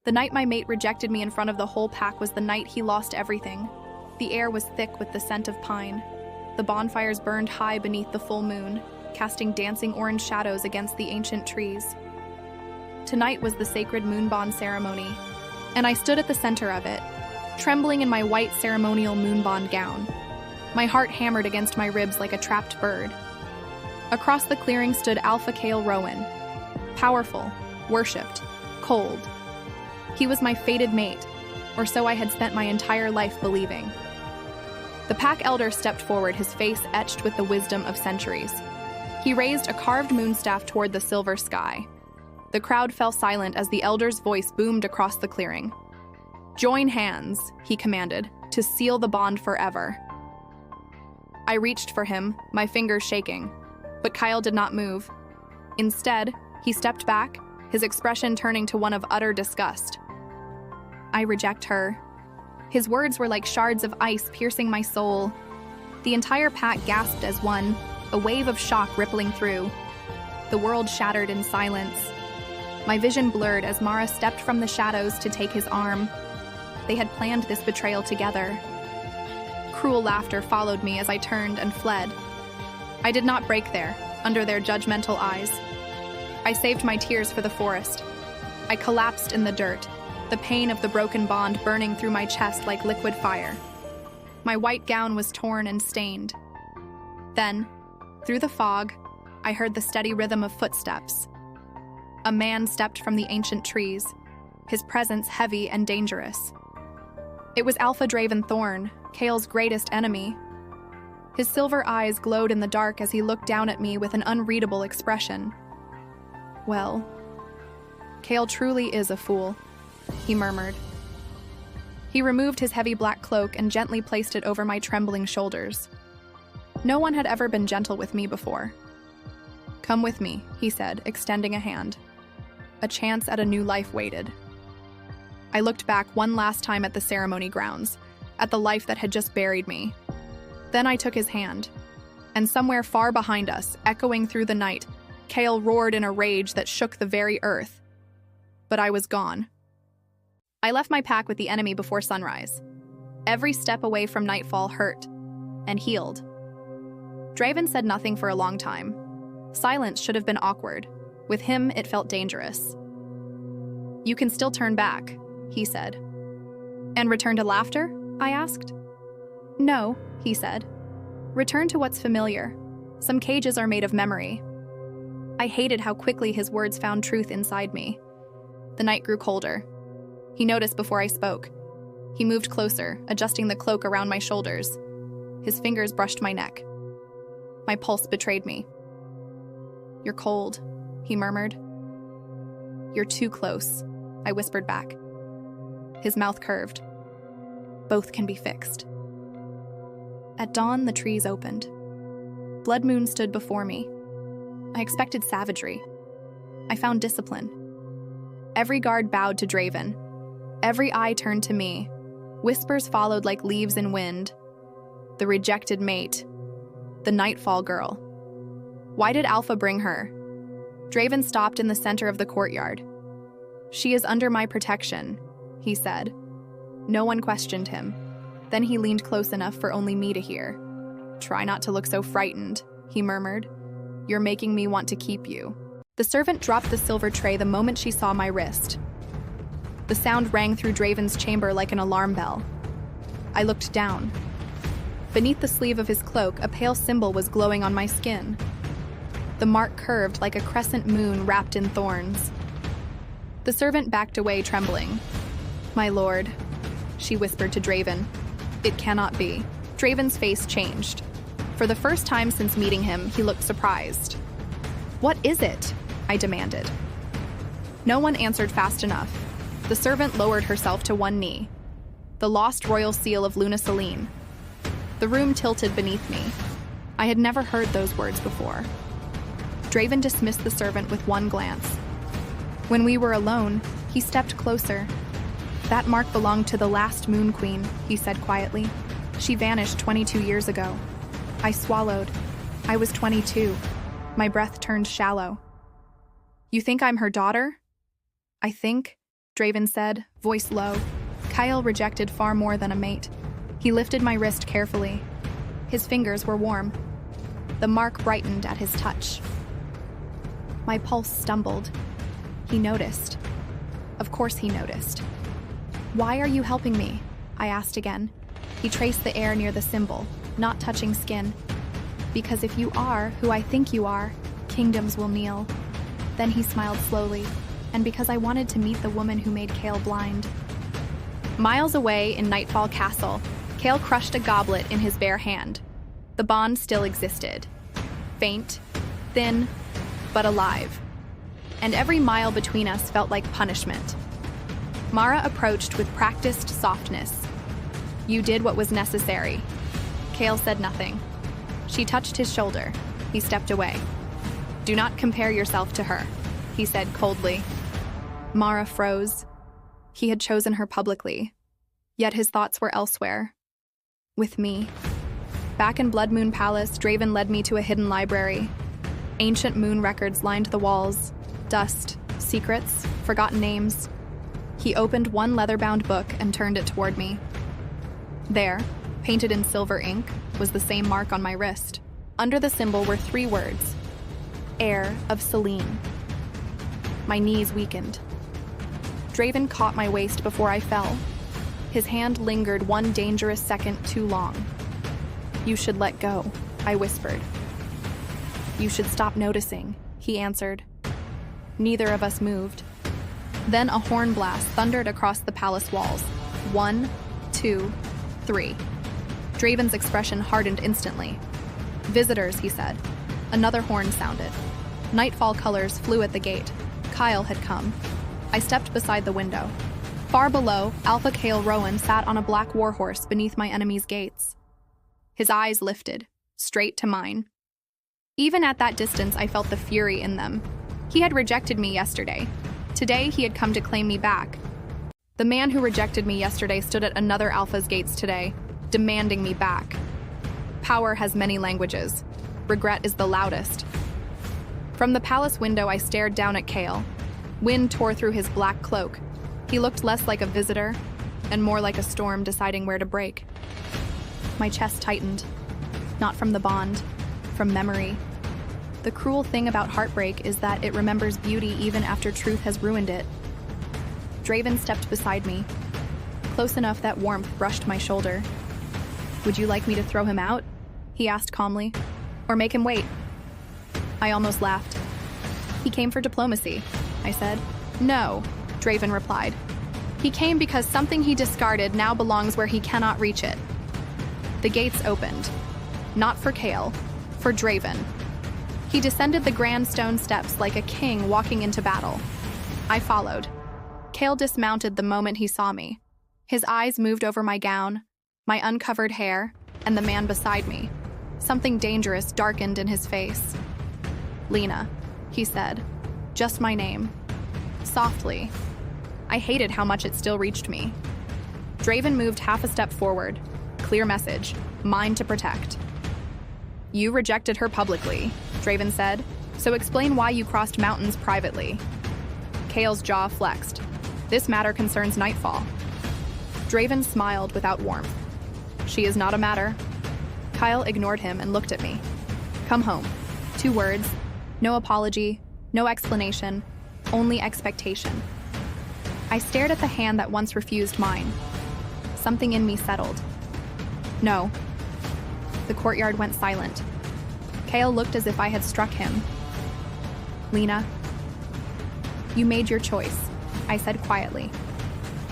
The night my mate rejected me in front of the whole pack was the night he lost everything. The air was thick with the scent of pine. The bonfires burned high beneath the full moon, casting dancing orange shadows against the ancient trees. Tonight was the sacred moonbond ceremony, and I stood at the center of it, trembling in my white ceremonial moonbond gown. My heart hammered against my ribs like a trapped bird. Across the clearing stood Alpha Kale Rowan, powerful, worshipped, cold. He was my fated mate, or so I had spent my entire life believing. The pack elder stepped forward, his face etched with the wisdom of centuries. He raised a carved moonstaff toward the silver sky. The crowd fell silent as the elder's voice boomed across the clearing. "Join hands," he commanded, "to seal the bond forever." I reached for him, my fingers shaking, but Kyle did not move. Instead, he stepped back, his expression turning to one of utter disgust. "I reject her." His words were like shards of ice piercing my soul. The entire pack gasped as one, a wave of shock rippling through. The world shattered in silence. My vision blurred as Mara stepped from the shadows to take his arm. They had planned this betrayal together. Cruel laughter followed me as I turned and fled. I did not break there, under their judgmental eyes. I saved my tears for the forest. I collapsed in the dirt, the pain of the broken bond burning through my chest like liquid fire. My white gown was torn and stained. Then, through the fog, I heard the steady rhythm of footsteps. A man stepped from the ancient trees, his presence heavy and dangerous. It was Alpha Draven Thorn, Kale's greatest enemy. His silver eyes glowed in the dark as he looked down at me with an unreadable expression. "Well, Kale truly is a fool," he murmured. He removed his heavy black cloak and gently placed it over my trembling shoulders. No one had ever been gentle with me before. "Come with me," he said, extending a hand. A chance at a new life waited. I looked back one last time at the ceremony grounds, at the life that had just buried me. Then I took his hand, and somewhere far behind us, echoing through the night, Kale roared in a rage that shook the very earth. But I was gone. I left my pack with the enemy before sunrise. Every step away from nightfall hurt, and healed. Draven said nothing for a long time. Silence should have been awkward. With him, it felt dangerous. "You can still turn back," he said. "And return to laughter?" I asked. "No," he said. "Return to what's familiar. Some cages are made of memory." I hated how quickly his words found truth inside me. The night grew colder. He noticed before I spoke. He moved closer, adjusting the cloak around my shoulders. His fingers brushed my neck. My pulse betrayed me. "You're cold," he murmured. "You're too close," I whispered back. His mouth curved. "Both can be fixed." At dawn, the trees opened. Blood Moon stood before me. I expected savagery. I found discipline. Every guard bowed to Draven. Every eye turned to me. Whispers followed like leaves in wind. The rejected mate. The Nightfall girl. Why did Alpha bring her? Draven stopped in the center of the courtyard. "She is under my protection," he said. No one questioned him. Then he leaned close enough for only me to hear. "Try not to look so frightened," he murmured. "You're making me want to keep you." The servant dropped the silver tray the moment she saw my wrist. The sound rang through Draven's chamber like an alarm bell. I looked down. Beneath the sleeve of his cloak, a pale symbol was glowing on my skin. The mark curved like a crescent moon wrapped in thorns. The servant backed away, trembling. "My lord," she whispered to Draven. "It cannot be." Draven's face changed. For the first time since meeting him, he looked surprised. "What is it?" I demanded. No one answered fast enough. The servant lowered herself to one knee. The lost royal seal of Luna Selene. The room tilted beneath me. I had never heard those words before. Draven dismissed the servant with one glance. When we were alone, he stepped closer. "That mark belonged to the last Moon Queen," he said quietly. "She vanished 22 years ago." I swallowed. I was 22. My breath turned shallow. "You think I'm her daughter?" "I think," Draven said, voice low. Kyle rejected far more than a mate. He lifted my wrist carefully. His fingers were warm. The mark brightened at his touch. My pulse stumbled. He noticed. Of course he noticed. Why are you helping me? I asked again. He traced the air near the symbol, not touching skin. Because if you are who I think you are, kingdoms will kneel. Then he smiled slowly, and because I wanted to meet the woman who made Kale blind. Miles away in Nightfall Castle, Kale crushed a goblet in his bare hand. The bond still existed. Faint, thin, but alive. And every mile between us felt like punishment. Mara approached with practiced softness. You did what was necessary. Kale said nothing. She touched his shoulder. He stepped away. Do not compare yourself to her, he said coldly. Mara froze. He had chosen her publicly, yet his thoughts were elsewhere. With me. Back in Blood Moon Palace, Draven led me to a hidden library. Ancient moon records lined the walls. Dust, secrets, forgotten names. He opened one leather-bound book and turned it toward me. There, painted in silver ink, was the same mark on my wrist. Under the symbol were 3 words. Heir of Selene. My knees weakened. Draven caught my waist before I fell. His hand lingered one dangerous second too long. You should let go, I whispered. You should stop noticing, he answered. Neither of us moved. Then a horn blast thundered across the palace walls. 1, 2, 3. Draven's expression hardened instantly. Visitors, he said. Another horn sounded. Nightfall colors flew at the gate. Kyle had come. I stepped beside the window. Far below, Alpha Kale Rowan sat on a black warhorse beneath my enemy's gates. His eyes lifted, straight to mine. Even at that distance, I felt the fury in them. He had rejected me yesterday. Today, he had come to claim me back. The man who rejected me yesterday stood at another Alpha's gates today, demanding me back. Power has many languages. Regret is the loudest. From the palace window, I stared down at Kale. Wind tore through his black cloak. He looked less like a visitor and more like a storm deciding where to break. My chest tightened. Not from the bond, from memory. The cruel thing about heartbreak is that it remembers beauty even after truth has ruined it. Draven stepped beside me, close enough that warmth brushed my shoulder. Would you like me to throw him out? He asked calmly. Or make him wait? I almost laughed. He came for diplomacy, I said. No, Draven replied. He came because something he discarded now belongs where he cannot reach it. The gates opened. Not for Kale, for Draven. He descended the grand stone steps like a king walking into battle. I followed. Kale dismounted the moment he saw me. His eyes moved over my gown, my uncovered hair, and the man beside me. Something dangerous darkened in his face. Lena, he said. Just my name. Softly. I hated how much it still reached me. Draven moved half a step forward. Clear message. Mine to protect. You rejected her publicly, Draven said. So explain why you crossed mountains privately. Kale's jaw flexed. This matter concerns Nightfall. Draven smiled without warmth. She is not a matter. Kyle ignored him and looked at me. Come home. 2 words. No apology, no explanation, only expectation. I stared at the hand that once refused mine. Something in me settled. No. The courtyard went silent. Kale looked as if I had struck him. Lena, you made your choice, I said quietly.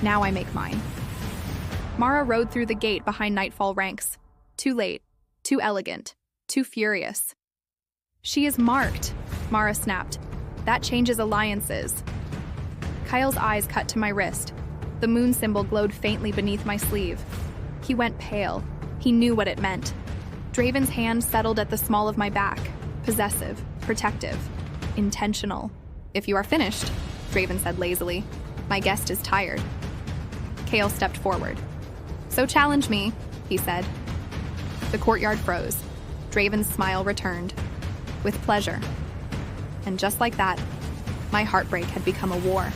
Now I make mine. Mara rode through the gate behind Nightfall ranks. Too late, too elegant, too furious. She is marked, Mara snapped. That changes alliances. Kyle's eyes cut to my wrist. The moon symbol glowed faintly beneath my sleeve. He went pale. He knew what it meant. Draven's hand settled at the small of my back. Possessive, protective, intentional. If you are finished, Draven said lazily. My guest is tired. Kale stepped forward. So challenge me, he said. The courtyard froze. Draven's smile returned. With pleasure. And just like that, my heartbreak had become a war.